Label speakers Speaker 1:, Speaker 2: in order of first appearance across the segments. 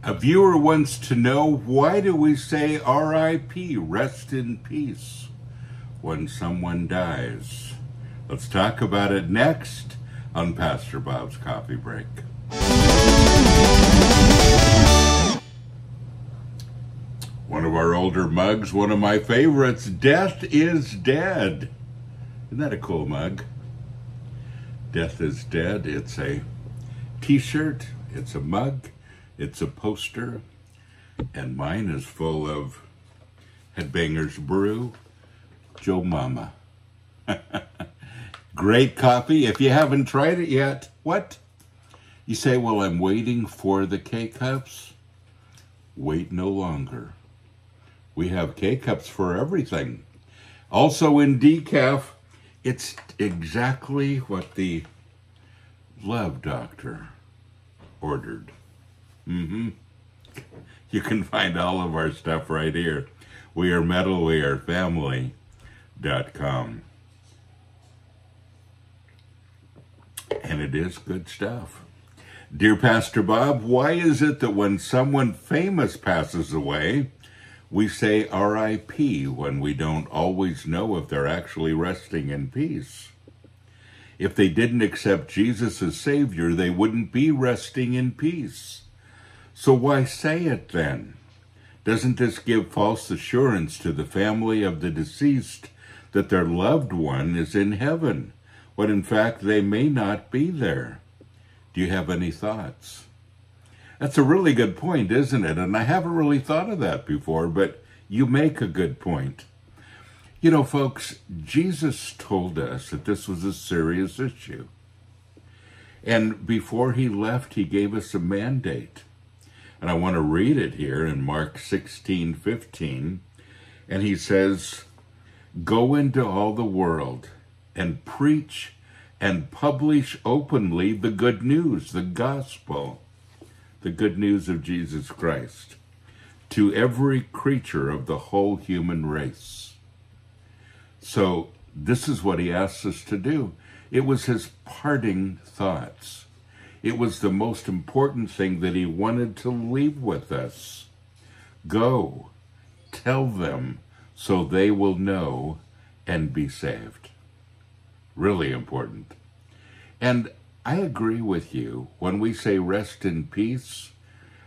Speaker 1: A viewer wants to know, why do we say R.I.P, rest in peace, when someone dies? Let's talk about it next on Pastor Bob's Coffee Break. One of our older mugs, one of my favorites, Death is Dead. Isn't that a cool mug? Death is Dead. It's a t-shirt, it's a mug, it's a poster, and mine is full of HEADBANGERS BREW, Joe Mama. Great coffee. If you haven't tried it yet, what? You say, well, I'm waiting for the K-Cups. Wait no longer. We have K-Cups for everything. Also in decaf, it's exactly what the Love Doctor ordered. You can find all of our stuff right here. We are metal, we are family.com. And it is good stuff. Dear Pastor Bob, why is it that when someone famous passes away, we say R.I.P when we don't always know if they're actually resting in peace? If they didn't accept Jesus as Savior, they wouldn't be resting in peace. So why say it then? Doesn't this give false assurance to the family of the deceased that their loved one is in heaven, when in fact they may not be there? Do you have any thoughts? That's a really good point, isn't it? And I haven't really thought of that before, but you make a good point. You know, folks, Jesus told us that this was a serious issue. And before he left, he gave us a mandate. And I want to read it here in Mark 16:15. And he says, "Go into all the world and preach and publish openly the good news, the gospel, the good news of Jesus Christ, to every creature of the whole human race." So this is what he asks us to do. It was his parting thoughts. It was the most important thing that he wanted to leave with us. Go, tell them, so they will know and be saved. Really important. And I agree with you. When we say rest in peace,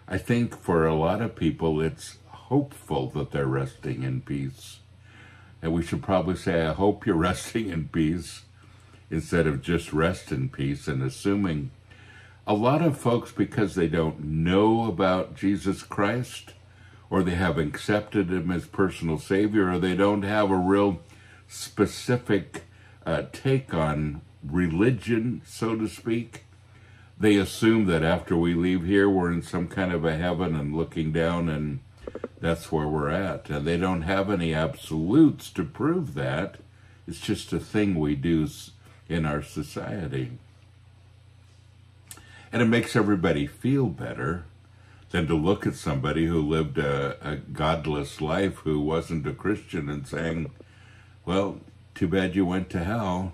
Speaker 1: I think for a lot of people it's hopeful that they're resting in peace. And we should probably say, I hope you're resting in peace, instead of just rest in peace and assuming. A lot of folks, because they don't know about Jesus Christ, or they haven't accepted him as personal Savior, or they don't have a real specific take on religion, so to speak, they assume that after we leave here, we're in some kind of a heaven and looking down, and that's where we're at. And they don't have any absolutes to prove that. It's just a thing we do in our society. And it makes everybody feel better than to look at somebody who lived a godless life, who wasn't a Christian, and saying, well, too bad you went to hell.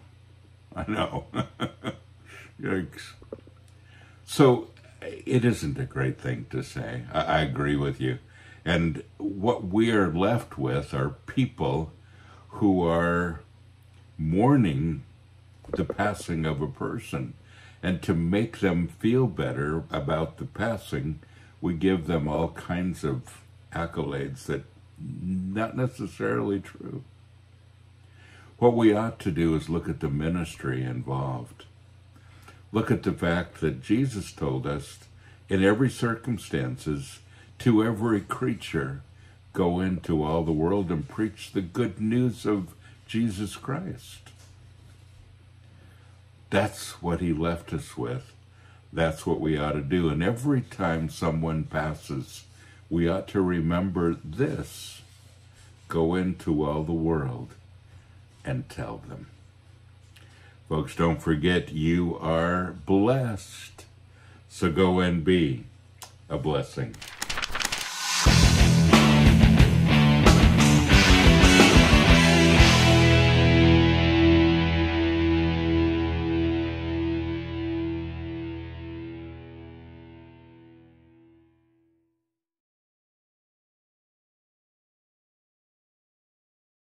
Speaker 1: I know. Yikes. So it isn't a great thing to say. I agree with you. And what we are left with are people who are mourning the passing of a person. And to make them feel better about the passing, we give them all kinds of accolades that not necessarily true. What we ought to do is look at the ministry involved. Look at the fact that Jesus told us, in every circumstances, to every creature, go into all the world and preach the good news of Jesus Christ. That's what he left us with. That's what we ought to do. And every time someone passes, we ought to remember this. Go into all the world and tell them. Folks, don't forget, you are blessed. So go and be a blessing.